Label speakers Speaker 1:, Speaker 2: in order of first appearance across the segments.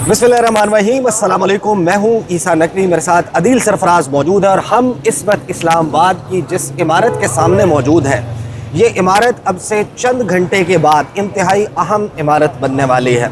Speaker 1: बिस्मिल्लाहिर्रहमानिर्रहीम, अस्सलाम वालेकुम। मैं हूँ ईसा नकवी, मेरे साथ अदील सरफराज मौजूद है और हम इस वक्त इस्लामाबाद की जिस इमारत के सामने मौजूद है, ये इमारत अब से चंद घंटे के बाद इंतहाई अहम इमारत बनने वाली है।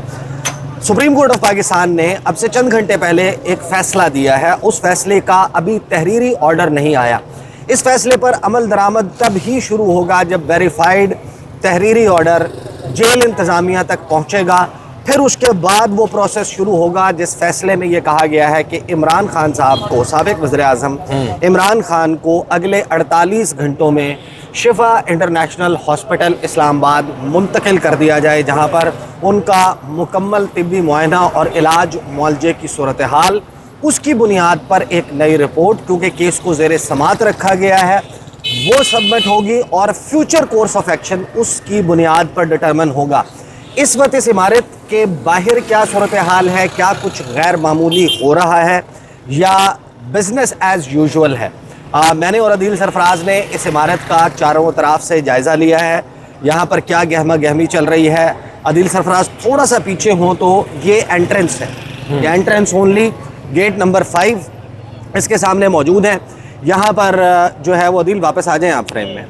Speaker 1: सुप्रीम कोर्ट ऑफ पाकिस्तान ने अब से चंद घंटे पहले एक फ़ैसला दिया है। उस फैसले का अभी तहरीरी ऑर्डर नहीं आया। इस फैसले पर अमल दरामद तब ही शुरू होगा जब वेरीफाइड तहरीरी ऑर्डर जेल इंतज़ामिया तक पहुँचेगा। फिर उसके बाद वो प्रोसेस शुरू होगा जिस फैसले में ये कहा गया है कि इमरान खान साहब को, साबिक़ वज़ीर-ए-आज़म इमरान खान को अगले 48 घंटों में शिफा इंटरनेशनल हॉस्पिटल इस्लामाबाद मुंतकिल कर दिया जाए, जहाँ पर उनका मुकम्मल तिब्बी मुआयना और इलाज मुआलजे की सूरत हाल, उसकी बुनियाद पर एक नई रिपोर्ट, क्योंकि केस को ज़ेरे समात रखा गया है, वो सबमिट होगी और फ्यूचर कोर्स ऑफ एक्शन उसकी बुनियाद पर डिटरमिन होगा। इस वक्त इस इमारत के बाहर क्या सूरत हाल है, क्या कुछ गैर मामूली हो रहा है या बिज़नेस एज़ यूजुअल है? मैंने और अदील सरफराज ने इस इमारत का चारों तरफ से जायज़ा लिया है। यहाँ पर क्या गहमा गहमी चल रही है। अदील सरफराज थोड़ा सा पीछे हों तो ये एंट्रेंस है, ये एंट्रेंस ओनली, गेट नंबर 5 इसके सामने मौजूद है। यहाँ पर जो है वो, अदील वापस आ जाएँ आप फ्रेम में।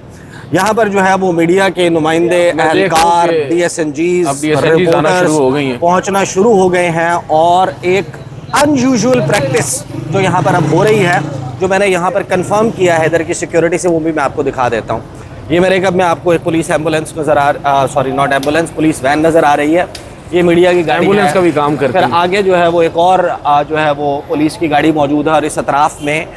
Speaker 1: यहाँ पर जो है वो मीडिया के नुमाइंदे, एहलकार, DSNGs, रिपोर्टर्स पहुँचना शुरू हो गए हैं और एक अनयूजुअल प्रैक्टिस जो यहाँ पर अब हो रही है, जो मैंने यहाँ पर कंफर्म किया है इधर की सिक्योरिटी से, वो भी मैं आपको दिखा देता हूँ। ये मेरे कब में आपको एक पुलिस एम्बुलेंस नज़र sorry not ambulance, police van नज़र आ रही है। ये मीडिया की गाड़ी
Speaker 2: एम्बुलेंस का भी काम करती है।
Speaker 1: फिर आगे जो है वो एक और जो है वो पुलिस की गाड़ी मौजूद है और इस अतराफ़ में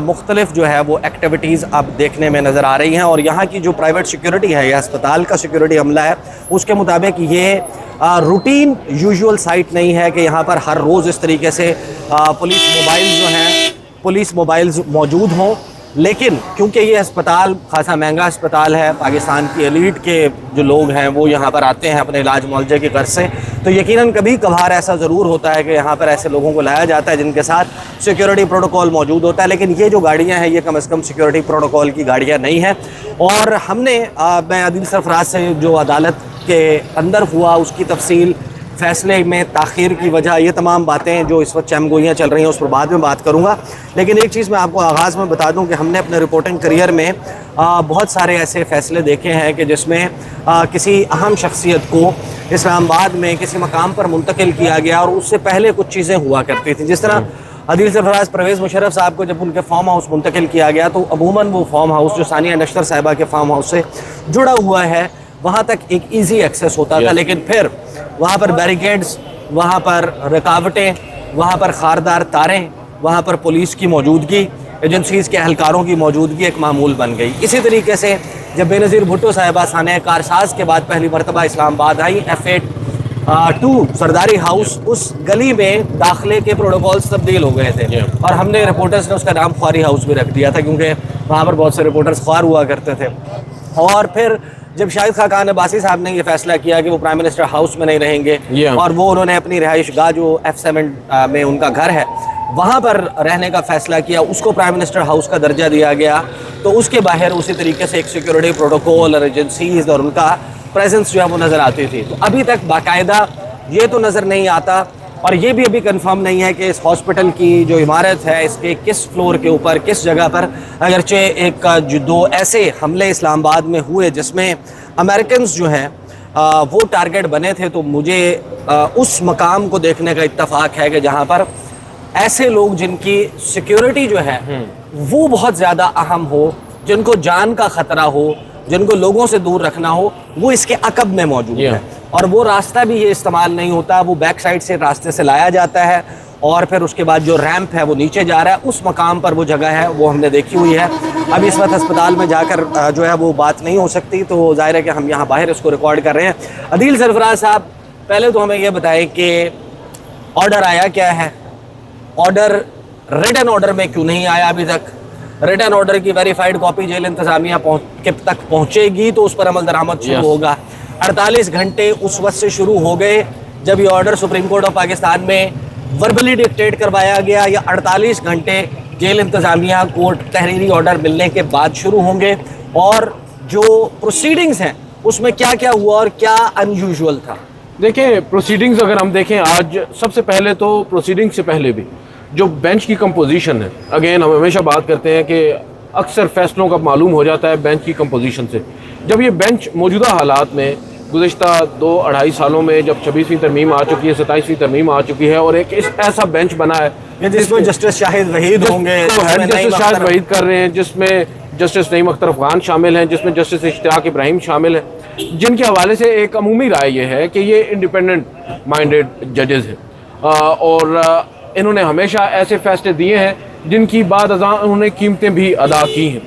Speaker 1: मुख्तलिफ जो है वो एक्टिविटीज़ अब देखने में नज़र आ रही हैं। और यहाँ की जो प्राइवेट सिक्योरिटी है या अस्पताल का सिक्योरिटी अमला है, उसके मुताबिक ये रूटीन यूजुअल साइट नहीं है कि यहाँ पर हर रोज़ इस तरीके से पुलिस मोबाइल्स मौजूद हों। लेकिन क्योंकि ये अस्पताल खासा महंगा अस्पताल है, पाकिस्तान की एलीट के जो लोग हैं वो यहाँ पर आते हैं अपने इलाज मुआलजे की गर्ज से, तो यकीनन कभी कभार ऐसा ज़रूर होता है कि यहाँ पर ऐसे लोगों को लाया जाता है जिनके साथ सिक्योरिटी प्रोटोकॉल मौजूद होता है। लेकिन ये जो गाड़ियाँ हैं ये कम से कम सिक्योरिटी प्रोटोकॉल की गाड़ियाँ नहीं हैं। और हमने मैं अदील सरफराज से जो अदालत के अंदर हुआ उसकी तफसील, फ़ैसले में ताख़ीर की वजह, ये तमाम बातें जो इस वक्त चमगोइयाँ चल रही हैं उस पर बाद में बात करूँगा। लेकिन एक चीज़ मैं आपको आगाज़ में बता दूँ कि हमने अपने रिपोर्टिंग करियर में बहुत सारे ऐसे फ़ैसले देखे हैं कि जिसमें किसी अहम शख्सियत को इस्लामाबाद में किसी मकाम पर मुंतकिल किया गया और उससे पहले कुछ चीज़ें हुआ करती थी। जिस तरह अदील सरफराज परवेज़ मुशर्रफ साहब को जब उनके फार्म हाउस मुंतकिल किया गया तो अमूमन वो फार्म हाउस जो सानिया नश्तर साहिबा के फार्म हाउस से जुड़ा हुआ है, वहाँ तक एक ईजी एक्सेस होता था। लेकिन फिर वहाँ पर बैरिकेड्स, वहाँ पर रुकावटें, वहाँ पर खारदार तारें, वहाँ पर पुलिस की मौजूदगी, एजेंसीज़ के एहलकारों की मौजूदगी एक मामूल बन गई। इसी तरीके से जब बेनज़ीर भुट्टो साहिबा साने कारसाज के बाद पहली मरतबा इस्लामाबाद आई, F82 सरदारी हाउस, उस गली में दाखिले के प्रोटोकॉल्स तब्दील हो गए थे और हमने रिपोर्टर्स ने उसका नाम ख्वारी हाउस भी रख दिया था, क्योंकि वहाँ पर बहुत से रिपोर्टर्स ख्वार हुआ करते थे। और फिर जब शाहिद खाकान अब्बासी साहब ने ये फैसला किया कि वो प्राइम मिनिस्टर हाउस में नहीं रहेंगे और वो उन्होंने अपनी रिहाइश गाह जो F7 में उनका घर है वहाँ पर रहने का फ़ैसला किया, उसको प्राइम मिनिस्टर हाउस का दर्जा दिया गया, तो उसके बाहर उसी तरीके से एक सिक्योरिटी प्रोटोकॉल और एजेंसीज़ और उनका प्रेजेंस जो है वो नज़र आती थी। तो अभी तक बाकायदा ये तो नज़र नहीं आता और ये भी अभी कंफर्म नहीं है कि इस हॉस्पिटल की जो इमारत है इसके किस फ्लोर के ऊपर, किस जगह पर, अगरचे एक जो 2 ऐसे हमले इस्लामाबाद में हुए जिसमें अमेरिकन्स जो हैं वो टारगेट बने थे, तो मुझे उस मकाम को देखने का इत्तफाक है कि जहाँ पर ऐसे लोग जिनकी सिक्योरिटी जो है वो बहुत ज़्यादा अहम हो, जिनको जान का ख़तरा हो, जिनको लोगों से दूर रखना हो, वो इसके अकब में मौजूद है। और वो रास्ता भी ये इस्तेमाल नहीं होता, वो बैक साइड से रास्ते से लाया जाता है और फिर उसके बाद जो रैंप है वो नीचे जा रहा है, उस मकाम पर वो जगह है वो हमने देखी हुई है। अब इस वक्त अस्पताल में जाकर जो है वो बात नहीं हो सकती, तो ज़ाहिर है कि हम यहाँ बाहर इसको रिकॉर्ड कर रहे हैं। अदील सरफराज साहब, पहले तो हमें ये बताएं कि ऑर्डर आया क्या है, ऑर्डर रिटन ऑर्डर में क्यों नहीं आया अभी तक? रिटन ऑर्डर की वेरीफाइड कॉपी जेल इंतज़ामिया तक पहुँचेगी तो उस पर अमल दरामद शुरू होगा। 48 घंटे उस वक्त से शुरू हो गए जब ये order supreme court of Pakistan में वर्बली डिक्टेट करवाया गया, या 48 घंटे जेल इंतज़ामिया कोर्ट तहरीरी ऑर्डर मिलने के बाद शुरू होंगे? और जो प्रोसीडिंग्स हैं उसमें क्या क्या हुआ और क्या अनयूजुअल था?
Speaker 2: देखें प्रोसीडिंग्स अगर हम देखें आज, सबसे पहले तो प्रोसीडिंग से पहले भी जो बेंच की कंपोजिशन है, अगेन हम हमेशा बात करते हैं कि अक्सर फैसलों का मालूम हो जाता है बेंच की कंपोजिशन से। जब ये बेंच मौजूदा हालात में गुज़िश्ता 2-2.5 सालों में जब 26वीं तरमीम आ चुकी है, 27वीं तरमीम आ चुकी है और एक ऐसा बेंच बना है
Speaker 1: जिसमें जस्टिस शाहिद वहीद होंगे,
Speaker 2: जस्टिस शाहिद वहीद कर रहे हैं, जिसमें जस्टिस नईम अख्तर अफगान शामिल हैं, जिसमें जस्टिस इश्तियाक इब्राहिम शामिल हैं, जिनके हवाले से एक अमूमी राय ये है कि ये इंडिपेंडेंट माइंडेड जजेज़ हैं और इन्होंने हमेशा ऐसे फैसले दिए हैं जिनकी बाद अज़ां उन्होंने कीमतें भी अदा की हैं।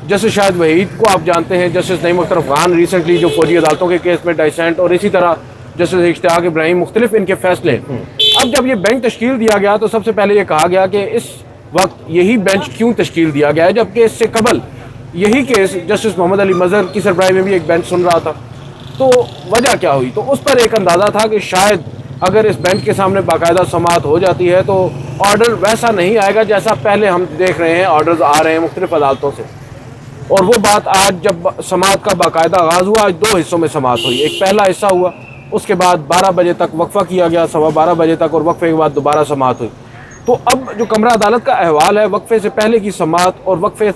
Speaker 2: जस्टिस शाहिद वहीद को आप जानते हैं, जस्टिस नईम अख्तर अफगान रिसेंटली जो फौजी अदालतों के केस में डाइसेंट, और इसी तरह जस्टिस इश्तियाक इब्राहिम, मुख्तलिफ इनके फैसले हैं। अब जब ये बेंच तश्कील दिया गया तो सबसे पहले ये कहा गया कि इस वक्त यही बेंच क्यों तश्कील दिया गया है, जबकि इससे कबल यही केस जस्टिस मोहम्मद अली मज़हर की सरबराही में भी एक बेंच सुन रहा था। तो वजह क्या हुई? तो उस पर एक अंदाज़ा था कि शायद अगर इस बेंच के सामने बाकायदा समाअत हो जाती है तो ऑर्डर वैसा नहीं आएगा जैसा पहले हम देख रहे हैं ऑर्डर्स आ रहे हैं मुख्तलिफ अदालतों से। और वो बात आज जब समाअत का बाकायदा आगाज़ हुआ, आज 2 हिस्सों में समाअत हुई। एक पहला हिस्सा हुआ, उसके बाद 12 बजे तक वक्फा किया गया, 12:15 बजे तक, और वक्फे के बाद दोबारा समाअत हुई। तो अब जो कमरा अदालत का अहवाल है, वक्फे से पहले की समाअत और वक्फे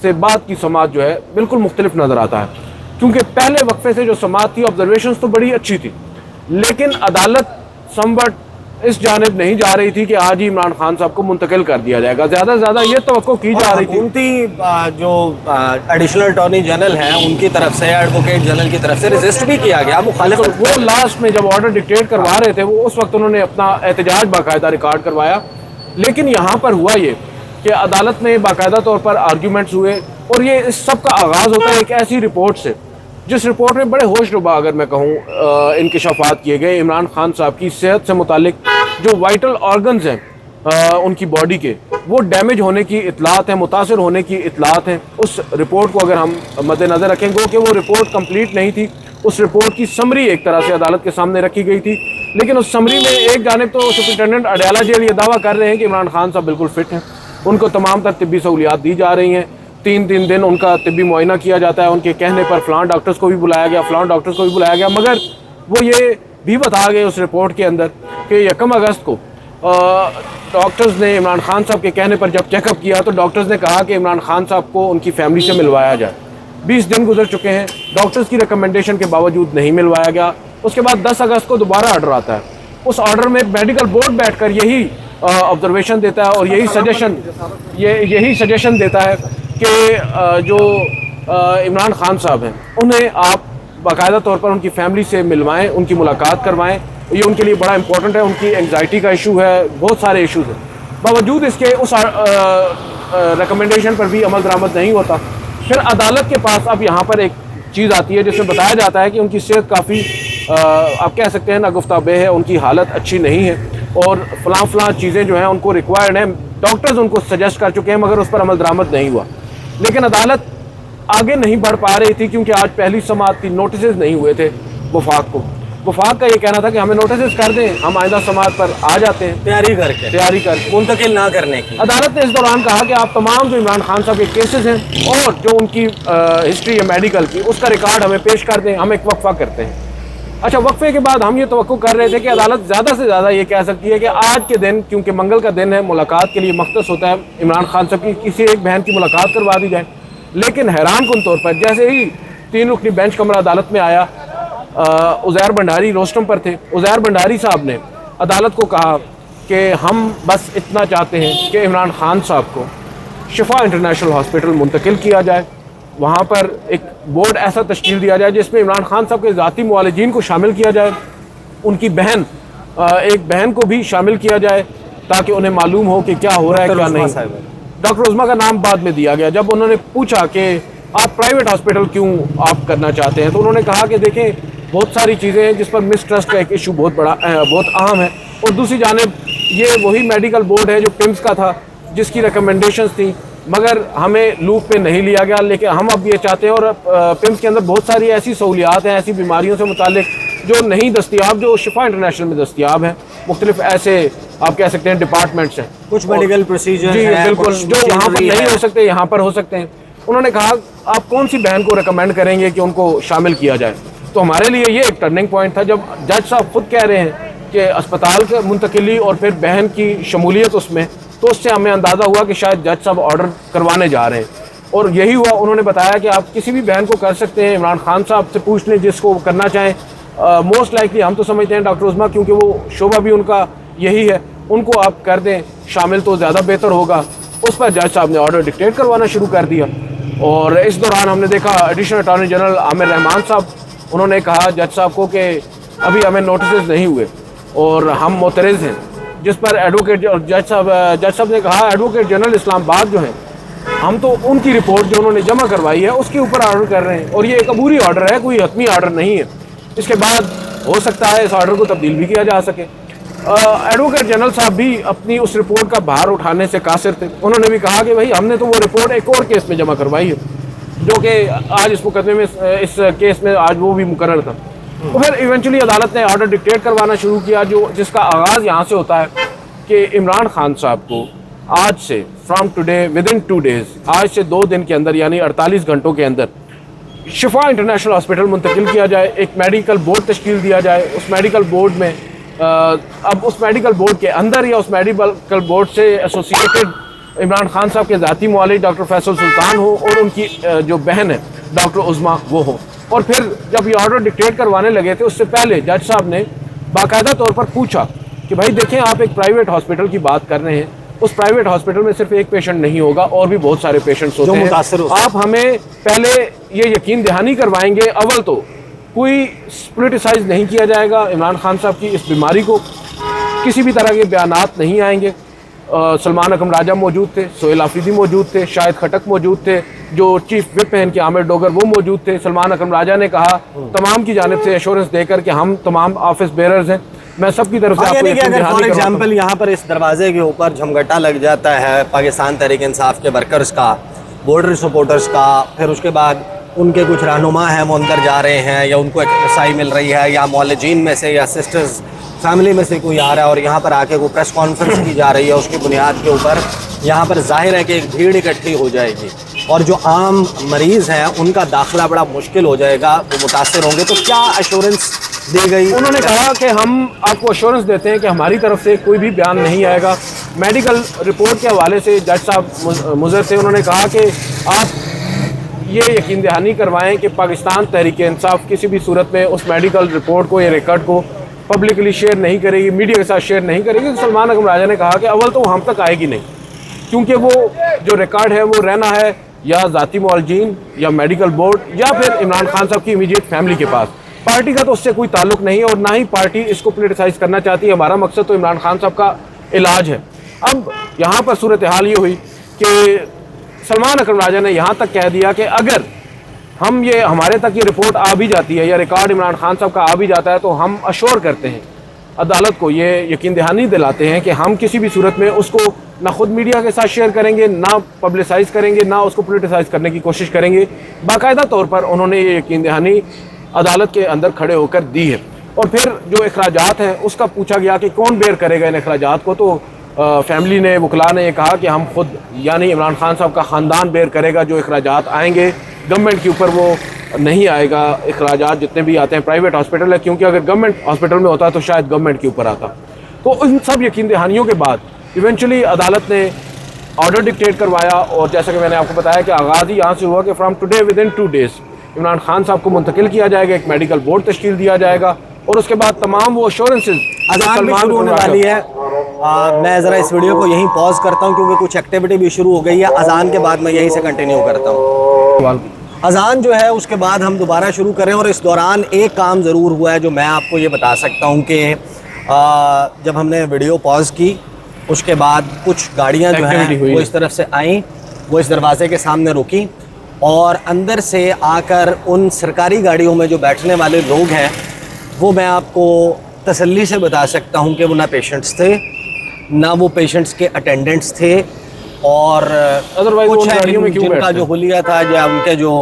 Speaker 2: से बाद की समाअत जो है बिल्कुल मुख्तलिफ नज़र आता है। क्योंकि पहले वक्फे से जो समाअत थी, ऑब्जर्वेशंस तो बड़ी अच्छी थी, लेकिन अदालत समवट इस जानिब नहीं जा रही थी कि आज ही इमरान खान साहब को मुंतकिल कर दिया जाएगा। ज़्यादा से ज़्यादा ये तवक्को की जा रही थी।
Speaker 1: जो एडिशनल अटॉर्नी जनरल हैं उनकी तरफ से, एडवोकेट जनरल की तरफ से रेजिस्ट भी किया गया मुखालिफ।
Speaker 2: वो लास्ट में जब ऑर्डर डिक्टेट करवा रहे थे, वो उस वक्त उन्होंने अपना एहतजाज बाकायदा रिकॉर्ड करवाया। लेकिन यहाँ पर हुआ ये कि अदालत में बाकायदा तौर पर आर्ग्यूमेंट्स हुए, और ये इस सब का आगाज़ होता है एक ऐसी रिपोर्ट से जिस रिपोर्ट में बड़े होशरुबा, अगर मैं कहूँ, इंकशाफात किए गए इमरान खान साहब की सेहत से मुतालिक। जो वाइटल ऑर्गन्स हैं उनकी बॉडी के, वो डैमेज होने की इतलात हैं, मुतासर होने की इतलात हैं। उस रिपोर्ट को अगर हम मद्देनज़र रखेंगे कि वो रिपोर्ट कंप्लीट नहीं थी, उस रिपोर्ट की समरी एक तरह से अदालत के सामने रखी गई थी। लेकिन उस समरी में एक जानिब तो सुपरिटेंडेंट अडयाला जेल ये दावा कर रहे हैं कि इमरान खान साहब बिल्कुल फिट हैं, उनको तमाम तर तिब्बी सहूलियात दी जा रही हैं, 3 दिन उनका तिब्बी मुआयना किया जाता है, उनके कहने पर फ़लाँ डॉक्टर्स को भी बुलाया गया, फ़लाँ डॉक्टर्स को भी बुलाया गया। मगर वो ये भी बता गए उस रिपोर्ट के अंदर कि 1 अगस्त को डॉक्टर्स ने इमरान खान साहब के कहने पर जब चेकअप किया तो डॉक्टर्स ने कहा कि इमरान खान साहब को उनकी फैमिली से मिलवाया जाए। 20 दिन गुजर चुके हैं, डॉक्टर्स की रिकमेंडेशन के बावजूद नहीं मिलवाया गया। उसके बाद 10 अगस्त को दोबारा ऑर्डर आता है। उस ऑर्डर में मेडिकल बोर्ड बैठकर यही ऑब्जर्वेशन देता है और यही सजेशन देता है कि जो इमरान खान साहब हैं उन्हें आप बाकायदा तौर पर उनकी फैमिली से मिलवाएं, उनकी मुलाकात करवाएं। ये उनके लिए बड़ा इंपॉर्टेंट है, उनकी एंग्जाइटी का इशू है, बहुत सारे इशूज़ हैं। बावजूद इसके उस रिकमेंडेशन पर भी अमल दरामद नहीं होता। फिर अदालत के पास अब यहाँ पर एक चीज़ आती है जिसमें बताया जाता है कि उनकी सेहत काफ़ी आप कह सकते हैं नागुफ्ताबे है, उनकी हालत अच्छी नहीं है और फ़लाँ चीज़ें जो हैं उनको रिक्वायर्ड हैं, डॉक्टर्स उनको सजेस्ट कर चुके हैं, मगर उस पर अमल दरामद नहीं हुआ। लेकिन अदालत आगे नहीं बढ़ पा रही थी क्योंकि आज पहली समाअत थी, नोटिस नहीं हुए थे वफाक को। वफाक का ये कहना था कि हमें नोटिस कर दें, हम आइंदा समाअत पर आ जाते हैं
Speaker 1: तैयारी कर मुंतकिल ना करने की।
Speaker 2: अदालत ने इस दौरान कहा कि आप तमाम जो इमरान खान साहब के केसेस हैं और जो उनकी हिस्ट्री है मेडिकल की, उसका रिकॉर्ड हमें पेश कर दें, हम एक वक्फा करते हैं। अच्छा, वक्फे के बाद हम ये तवक्को कर रहे थे कि अदालत ज़्यादा से ज़्यादा ये कह सकती है कि आज के दिन, क्योंकि मंगल का दिन है, मुलाकात के लिए मख्तस होता है, इमरान खान साहब की किसी एक बहन की मुलाकात करवा दी जाए। लेकिन हैरान कुन तौर पर जैसे ही 3 रुकनी बेंच कमरा अदालत में आया, उज़ैर भंडारी रोस्टम पर थे। उज़ैर भंडारी साहब ने अदालत को कहा कि हम बस इतना चाहते हैं कि इमरान खान साहब को शिफा इंटरनेशनल हॉस्पिटल मुंतकिल किया जाए, वहाँ पर एक बोर्ड ऐसा तश्कील दिया जाए जिसमें इमरान खान साहब के ज़ाती मुआलिजीन को शामिल किया जाए, उनकी बहन एक बहन को भी शामिल किया जाए ताकि उन्हें मालूम हो कि क्या हो रहा है क्या नहीं। डॉक्टर उज़मा का नाम बाद में दिया गया। जब उन्होंने पूछा कि आप प्राइवेट हॉस्पिटल क्यों आप करना चाहते हैं, तो उन्होंने कहा कि देखें, बहुत सारी चीज़ें हैं जिस पर मिसट्रस्ट का एक इशू बहुत अहम है, और दूसरी जानिब ये वही मेडिकल बोर्ड है जो पिम्स का था, जिसकी रिकमेंडेशंस थी, मगर हमें लूप पे नहीं लिया गया। लेकिन हम अब ये चाहते हैं, और पिम्स के अंदर बहुत सारी ऐसी सहूलियात हैं, ऐसी बीमारियों से मुतालिक जो नहीं दस्तियाब, जो शिफा इंटरनेशनल में दस्तियाब हैं। मुख्तलिफ ऐसे आप कह सकते हैं डिपार्टमेंट्स हैं,
Speaker 1: कुछ मेडिकल प्रोसीजर
Speaker 2: जी बिल्कुल, जो यहाँ पर नहीं हो सकते यहाँ पर हो सकते हैं। उन्होंने कहा आप कौन सी बहन को रिकमेंड करेंगे कि उनको शामिल किया जाए, तो हमारे लिए ये एक टर्निंग पॉइंट था जब जज साहब खुद कह रहे हैं कि अस्पताल की मुंतकिली और फिर बहन की शमूलियत उसमें, तो उससे हमें अंदाज़ा हुआ कि शायद जज साहब ऑर्डर करवाने जा रहे हैं। और यही हुआ। उन्होंने बताया कि आप किसी भी बहन को कर सकते हैं, इमरान खान साहब से पूछ लें जिसको करना चाहें। मोस्ट लाइकली हम तो समझते हैं डॉक्टर उज़मा, क्योंकि वो शोबा भी उनका यही है, उनको आप कर दें शामिल तो ज़्यादा बेहतर होगा। उस पर जज साहब ने ऑर्डर डिक्टेट करवाना शुरू कर दिया। और इस दौरान हमने देखा additional attorney general Aamir Rahman साहब, उन्होंने कहा जज साहब को कि अभी हमें नोटिस नहीं हुए और हम मोतरज़ हैं, जिस पर एडवोकेट जज साहब ने कहा एडवोकेट जनरल इस्लामाबाद जो हैं, हम तो उनकी रिपोर्ट जो उन्होंने जमा करवाई है उसके ऊपर ऑर्डर कर रहे हैं और ये एक अबूरी ऑर्डर है, कोई हतमी ऑर्डर नहीं है। इसके बाद हो सकता है इस ऑर्डर को तब्दील भी किया जा सके। एडवोकेट जनरल साहब भी अपनी उस रिपोर्ट का भार उठाने से कासिर थे। उन्होंने भी कहा कि भाई हमने तो वो रिपोर्ट एक और केस में जमा करवाई है, जो कि आज इस मुकदमे में, इस केस में आज वो भी मुकर्रर था। तो फिर इवेंचुअली अदालत ने ऑर्डर डिक्टेट करवाना शुरू किया, जिसका आगाज़ यहाँ से होता है कि इमरान खान साहब को आज से फ्राम टुडे विदिन 2 डेज़, आज से 2 दिन के अंदर यानी 48 घंटों के अंदर शिफा इंटरनेशनल हॉस्पिटल मुंतकिल किया जाए, एक मेडिकल बोर्ड तश्कील दिया जाए। उस मेडिकल बोर्ड में अब उस मेडिकल बोर्ड के अंदर या उस मेडिकल बोर्ड से एसोसिएटेड इमरान खान साहब के ज़ाती मुआलिज डॉक्टर फैसल सुल्तान हो और उनकी जो बहन है डॉक्टर उज़मा वो हो। और फिर जब ये ऑर्डर डिक्टेट करवाने लगे थे उससे पहले जज साहब ने बाकायदा तौर पर पूछा कि भाई देखें, आप एक प्राइवेट हॉस्पिटल की बात कर रहे हैं, उस प्राइवेट हॉस्पिटल में सिर्फ एक पेशेंट नहीं होगा और भी बहुत सारे पेशेंट्स होते हैं। आप हमें पहले ये यकीन दहानी करवाएंगे, अव्वल तो कोई पोलिटिसाइज नहीं किया जाएगा इमरान खान साहब की इस बीमारी को, किसी भी तरह के बयानात नहीं आएंगे। सलमान अकरम राजा मौजूद थे, सोहेल आफरीदी मौजूद थे, शाहिद खटक मौजूद थे, जो चीफ विप हैं इनके आमिर डोगर वो मौजूद थे। सलमान अकरम राजा ने कहा तमाम की जानिब से एश्योरेंस देकर कि हम तमाम ऑफिस बेरर्स हैं, मैं सबकी तरफ से आपको
Speaker 1: अगर फॉर एग्जांपल यहाँ पर इस दरवाजे के ऊपर झमघटा लग जाता है पाकिस्तान तहरीक इंसाफ के वर्कर्स का, बॉर्डर सपोर्टर्स का, फिर उसके बाद उनके कुछ रहनुमा हैं वो अंदर जा रहे हैं या उनको एक रसाई मिल रही है या मौलजीन में से या सिस्टर्स फैमिली में से कोई आ रहा है और यहाँ पर आके कोई प्रेस कॉन्फ्रेंस की जा रही है, उसकी बुनियाद के ऊपर यहाँ पर जाहिर है कि एक भीड़ इकट्ठी हो जाएगी और जो आम मरीज़ हैं उनका दाखिला बड़ा मुश्किल हो जाएगा, वो मुतासर होंगे। तो क्या एश्योरेंस दी गई?
Speaker 2: उन्होंने कहा कि हम आपको एश्योरेंस देते हैं कि हमारी तरफ से कोई भी बयान नहीं आएगा। मेडिकल रिपोर्ट के हवाले से जज साहब मुज़र थे, उन्होंने कहा कि आप ये यकीन दहानी करवाएं कि पाकिस्तान तहरीक इंसाफ किसी भी सूरत में उस मेडिकल रिपोर्ट को या रिकॉर्ड को पब्लिकली शेयर नहीं करेगी, मीडिया के साथ शेयर नहीं करेगी। तो सलमान अकरम राजा ने कहा कि अव्वल तो हम तक आएगी नहीं, क्योंकि वो जो रिकॉर्ड है वो रहना है या ज़ाती मुआलजीन या मेडिकल बोर्ड या फिर इमरान खान साहब की इमीडिएट फैमिली के पास। पार्टी का तो उससे कोई ताल्लुक नहीं है और ना ही पार्टी इसको पोलिटिसाइज करना चाहती है। हमारा मकसद तो इमरान खान साहब का इलाज है। अब यहाँ पर सूरत हाल ये हुई कि सलमान अकरम राजा ने यहाँ तक कह दिया कि अगर हमारे तक ये रिपोर्ट आ भी जाती है या रिकॉर्ड इमरान खान साहब का आ भी जाता है तो हम अश्योर करते हैं, अदालत को ये यकीन दहानी दिलाते हैं कि हम किसी भी सूरत में उसको ना खुद मीडिया के साथ शेयर करेंगे, ना पब्लिसाइज करेंगे, ना उसको पोलिटिसाइज करने की कोशिश करेंगे। बाकायदा तौर पर उन्होंने ये यकीन दहानी अदालत के अंदर खड़े होकर दी है। और फिर जो अखराजात हैं उसका पूछा गया कि कौन बेयर करेगा इन अखराजात को, तो फैमिली ने, वकला ने ये कहा कि हम खुद यानी इमरान खान साहब का ख़ानदान बेयर करेगा जो अखराजात आएंगे, गवर्नमेंट के ऊपर वो नहीं आएगा। अखराजात जितने भी आते हैं प्राइवेट हॉस्पिटल है, क्योंकि अगर गवर्नमेंट हॉस्पिटल में होता तो शायद गवर्नमेंट के ऊपर आता। तो इन सब यकीन दहानियों के बाद इवेंचुअली अदालत ने ऑर्डर डिक्टेट करवाया और जैसा कि मैंने आपको बताया कि आगाज़ ही यहाँ से हुआ कि from today within 2 days Imran Khan साहब को मुंतकिल किया जाएगा, एक मेडिकल बोर्ड तश्कील दिया जाएगा और उसके बाद तमाम वो एश्योरेंसेज
Speaker 1: अजान भी शुरू होने वाली है। मैं ज़रा इस वीडियो को यहीं पॉज करता हूँ क्योंकि कुछ एक्टिविटी भी शुरू हो गई है। अजान के बाद मैं यहीं से कंटिन्यू करता हूँ। अजान जो है उसके बाद हम दोबारा शुरू करें और इस दौरान एक काम ज़रूर हुआ है जो मैं आपको ये बता सकता हूँ कि जब हमने वीडियो पॉज की उसके बाद कुछ गाड़ियाँ जो हैं वो इस तरफ से आईं, वो इस दरवाजे के सामने रुकी और अंदर से आकर उन सरकारी गाड़ियों में जो बैठने वाले लोग हैं वो मैं आपको तसल्ली से बता सकता हूँ कि वो ना पेशेंट्स थे ना वो पेशेंट्स के अटेंडेंट्स थे और
Speaker 2: अदरवाइज
Speaker 1: कुछ गाड़ियों में जिनका जो हुलिया था या उनके जो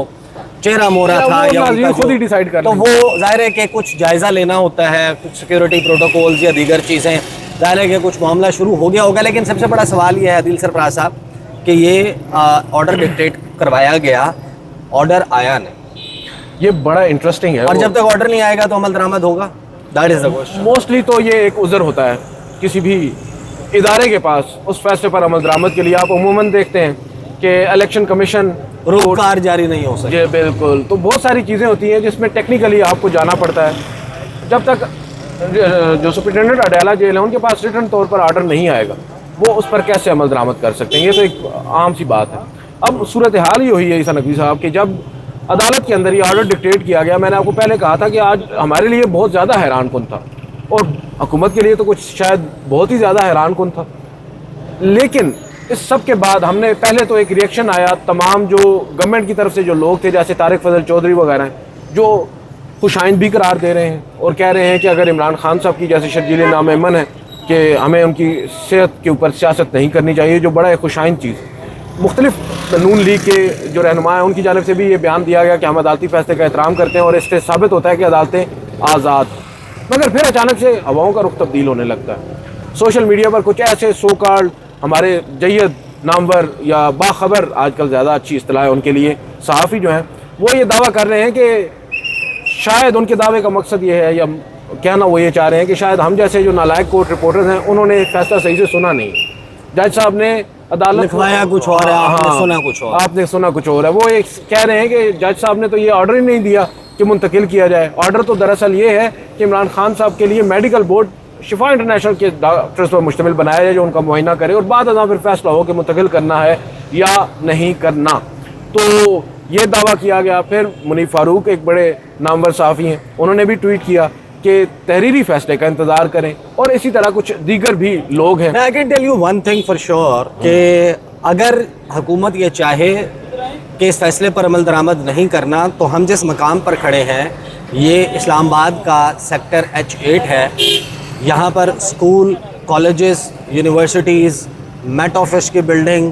Speaker 1: चेहरा मोहरा था या उनका
Speaker 2: खुद ही डिसाइड कर,
Speaker 1: तो वो जाहिर है कि कुछ जायज़ा लेना होता है, कुछ सिक्योरिटी प्रोटोकॉल्स या दीगर चीज़ें, जाहिर है कि कुछ मामला शुरू हो गया होगा। लेकिन सबसे बड़ा सवाल ये है दिल सरफराज साहब कि ये ऑर्डर डिक्टेट करवाया गया, ऑर्डर आया नहीं
Speaker 2: ये बड़ा इंटरेस्टिंग है।
Speaker 1: और जब तक ऑर्डर नहीं आएगा तो अमल दरामद होगा, that is the question.
Speaker 2: Mostly तो ये एक उज़र होता है किसी भी इदारे के पास उस फैसले पर अमल दरामद के लिए। आप अमूमन देखते हैं कि इलेक्शन कमीशन
Speaker 1: रोजगार जारी नहीं हो सकता।
Speaker 2: जी बिल्कुल, तो बहुत सारी चीज़ें होती हैं जिसमें टेक्निकली आपको जाना पड़ता है। जब तक जो सुप्रिटेंडेंट अडाला जेल है उनके पास रिटर्न तौर पर ऑर्डर नहीं आएगा, वो उस पर कैसे अमल दरामद कर सकते हैं? ये तो एक आम सी बात है। अब सूरत हाल ये हुई है ईसा नकवी साहब कि जब अदालत के अंदर ये ऑर्डर डिक्टेट किया गया, मैंने आपको पहले कहा था कि आज हमारे लिए बहुत ज़्यादा हैरान कुन था और हुकूमत के लिए तो कुछ शायद बहुत ही ज़्यादा हैरान कुन था। लेकिन इस सब के बाद हमने पहले तो एक रिएक्शन आया तमाम जो गवर्नमेंट की तरफ से जो लोग थे, जैसे तारिक फजल चौधरी वगैरह, जो खुशाइंद भी करार दे रहे हैं और कह रहे हैं कि अगर इमरान खान साहब की जैसे शर्जीले नामैमन है कि हमें उनकी सेहत के ऊपर सियासत नहीं करनी चाहिए, जो बड़ा एक खुशाइंद चीज़। मुख्तलिफ नून लीग के जो रहनुमा हैं उनकी जानिब से भी ये बयान दिया गया कि हम अदालती फैसले का एहतराम करते हैं और इससे साबित होता है कि अदालतें आज़ाद। मगर फिर अचानक से हवाओं का रुख तब्दील होने लगता है। सोशल मीडिया पर कुछ ऐसे सो कॉल्ड हमारे जय्यद नामवर या बाखबर, आजकल ज़्यादा अच्छी इस्तिलाह है उनके लिए, सहाफ़ी जो हैं वो ये दावा कर रहे हैं कि शायद उनके दावे का मकसद ये है या कहना वो ये चाह रहे हैं कि शायद हम जैसे जो नालायक कोर्ट रिपोर्टर्स हैं उन्होंने फैसला सही से सुना नहीं। जज साहब ने अदालत
Speaker 1: लिखवाया कुछ और है, आपने सुना कुछ और।
Speaker 2: आपने सुना कुछ और है। वो एक कह रहे हैं कि जज साहब ने तो ये ऑर्डर ही नहीं दिया कि मुंतकिल किया जाए। ऑर्डर तो दरअसल ये है कि इमरान खान साहब के लिए मेडिकल बोर्ड शिफा इंटरनेशनल के डॉक्टर्स पर मुश्तमिल बनाया जाए जो उनका मुआयना करे और बाद अदा फिर फैसला हो कि मुंतकिल करना है या नहीं करना। तो ये दावा किया गया। फिर मुनीफ फारूक एक बड़े नामवर सहाफ़ी हैं, उन्होंने भी ट्वीट किया कि तहरीरी फैसले का इंतज़ार करें और इसी तरह कुछ दीगर भी लोग हैं।
Speaker 1: I can tell you one thing for sure कि अगर हुकूमत ये चाहे कि इस फैसले पर अमल दरामद नहीं करना, तो हम जिस मकाम पर खड़े हैं ये इस्लामाबाद का सेक्टर H8 है। यहाँ पर school, colleges, universities, Met office की बिल्डिंग,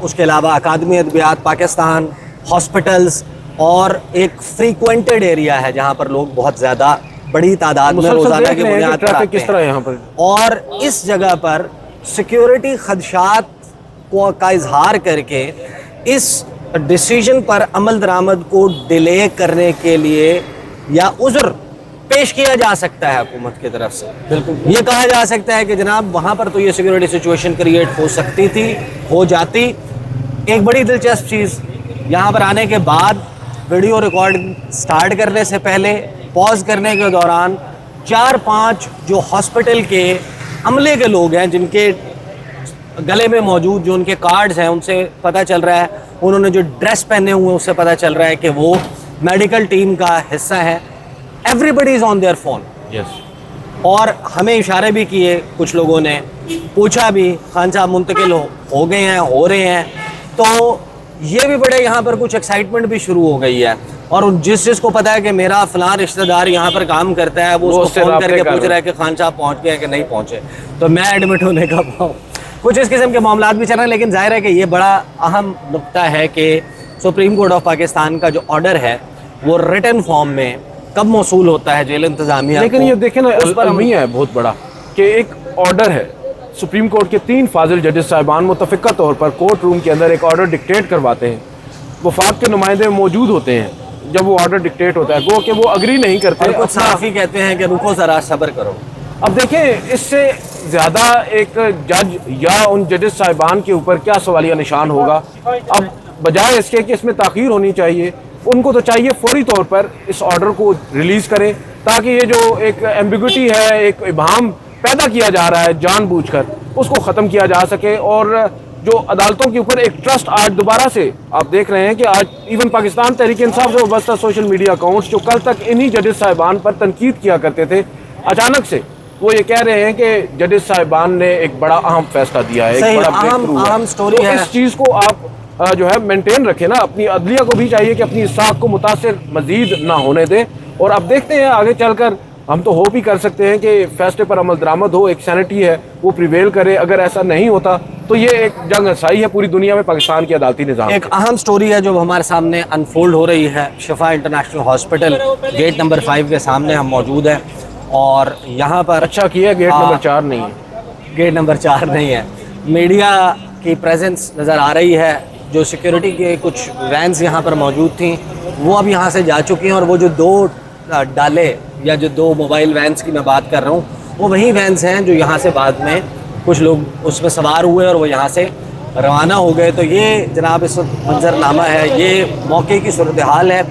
Speaker 1: उसके अलावा अकादमी अदबियात पाकिस्तान, हॉस्पिटल्स और एक फ्रीक्वेंटेड एरिया है जहाँ पर लोग बहुत ज़्यादा बड़ी तादाद में रोज़ाना की बुनियाद पर आते
Speaker 2: किस तरह यहाँ पर,
Speaker 1: और इस जगह पर सिक्योरिटी खदशात का इजहार करके इस डिसीजन पर अमल दरामद को डिले करने के लिए या उज़्र पेश किया जा सकता है हुकूमत की तरफ से। बिल्कुल ये कहा जा सकता है कि जनाब वहाँ पर तो ये सिक्योरिटी सिचुएशन क्रिएट हो सकती थी, हो जाती। एक बड़ी दिलचस्प चीज़, यहाँ पर आने के बाद वीडियो रिकॉर्ड स्टार्ट करने से पहले, पॉज करने के दौरान 4-5 जो हॉस्पिटल के अमले के लोग हैं जिनके गले में मौजूद जो उनके कार्ड्स हैं उनसे पता चल रहा है, उन्होंने जो ड्रेस पहने हुए हैं उससे पता चल रहा है कि वो मेडिकल टीम का हिस्सा है। Everybody is on their phone.
Speaker 2: Yes.
Speaker 1: और हमें इशारे भी किए कुछ लोगों ने, पूछा भी खान साहब मुंतकिल हो गए हैं, हो रहे हैं। तो ये भी बड़े यहाँ पर कुछ एक्साइटमेंट भी शुरू हो गई है और जिसको पता है कि मेरा फलां रिश्तेदार यहाँ पर काम करता है वो उसको फ़ोन करके पूछ रहा है कि खान साहब पहुँच गए हैं कि नहीं पहुँचे, तो मैं एडमिट होने का पाऊँ। कुछ इस किस्म के मामला भी चल रहे हैं। लेकिन जाहिर है कि ये बड़ा अहम नुक्ता है कि सुप्रीम कोर्ट ऑफ पाकिस्तान का जो ऑर्डर है वो रिटन फॉर्म में कब मौसूल होता है जेल इंतजामिया।
Speaker 2: लेकिन ये देखें ना, उस पर अलमिया है बहुत बड़ा कि एक ऑर्डर है, सुप्रीम कोर्ट के 3 फाजिल जजेस साहिबान मुतफ़िक़ा तौर पर कोर्ट रूम के अंदर एक ऑर्डर डिक्टेट करवाते हैं। वफाक के नुमाइंदे मौजूद होते हैं जब वो ऑर्डर डिक्टेट होता है, गो कि वो अग्री नहीं करते।
Speaker 1: कुछ सहाफ़ी कहते हैं कि रुको ज़रा सब्र करो।
Speaker 2: अब देखें, इससे ज़्यादा एक जज या उन जजेस साहिबान के ऊपर क्या सवालिया निशान होगा। अब बजाय इसके कि इसमें ताख़ीर होनी चाहिए, उनको तो चाहिए फौरी तौर पर इस ऑर्डर को रिलीज़ करें ताकि ये जो एक एम्बिग्विटी है, एक इबाहम पैदा किया जा रहा है जानबूझकर, उसको ख़त्म किया जा सके। और जो अदालतों के ऊपर एक ट्रस्ट आज दोबारा से आप देख रहे हैं कि आज इवन पाकिस्तान तहरीक इंसाफ से वाबस्ता सोशल मीडिया अकाउंट्स जो कल तक इन्हीं जजेस साहिबान पर तनकीद किया करते थे, अचानक से वो ये कह रहे हैं कि जजेस साहिबान ने एक बड़ा अहम फैसला दिया है, एक बड़ा
Speaker 1: अहम स्टोरी है।
Speaker 2: इस चीज़ को आप जो है मेंटेन रखें ना। अपनी अदलिया को भी चाहिए कि अपनी साख को मुतासिर मजीद ना होने दें। और अब देखते हैं आगे चलकर, हम तो होप ही कर सकते हैं कि फैसले पर अमल दरामद हो, एक सैनिटी है वो प्रिवेल करे। अगर ऐसा नहीं होता तो ये एक जंग हसाई है पूरी दुनिया में पाकिस्तान की अदालती निज़ाम।
Speaker 1: एक अहम स्टोरी है जो हमारे सामने अनफोल्ड हो रही है। शिफा इंटरनेशनल हॉस्पिटल गेट नंबर 5 के सामने हम मौजूद हैं और यहाँ पर
Speaker 2: अच्छा किया गेट नंबर 4 नहीं है,
Speaker 1: गेट नंबर 4 नहीं है। मीडिया की प्रेजेंस नज़र आ रही है जो सिक्योरिटी के कुछ वैन्स यहाँ पर मौजूद थी वो अब यहाँ से जा चुकी हैं, और वो जो 2 डाले या जो 2 मोबाइल वैन्स की मैं बात कर रहा हूँ वो वही वैन्स हैं जो यहाँ से बाद में कुछ लोग उसमें सवार हुए और वो यहाँ से रवाना हो गए। तो ये जनाब इस वक्त मंजरनामा है, ये मौके की सूरत हाल है।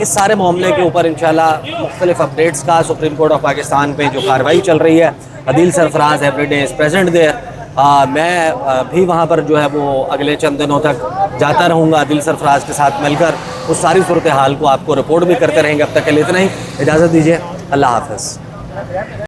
Speaker 1: इस सारे मामले के ऊपर इंशाल्लाह मुख्तलिफ अपडेट्स का सुप्रीम कोर्ट ऑफ पाकिस्तान पे जो कार्रवाई चल रही है, Adeel Sarfaraz everyday is present there. मैं भी वहाँ पर जो है वो अगले चंद दिनों तक जाता रहूँगा अदील सरफराज के साथ मिलकर, उस सारी सूरत हाल को आपको रिपोर्ट भी करते रहेंगे। अब तक के लिए इतना ही, इजाज़त दीजिए, अल्लाह हाफ़िज़।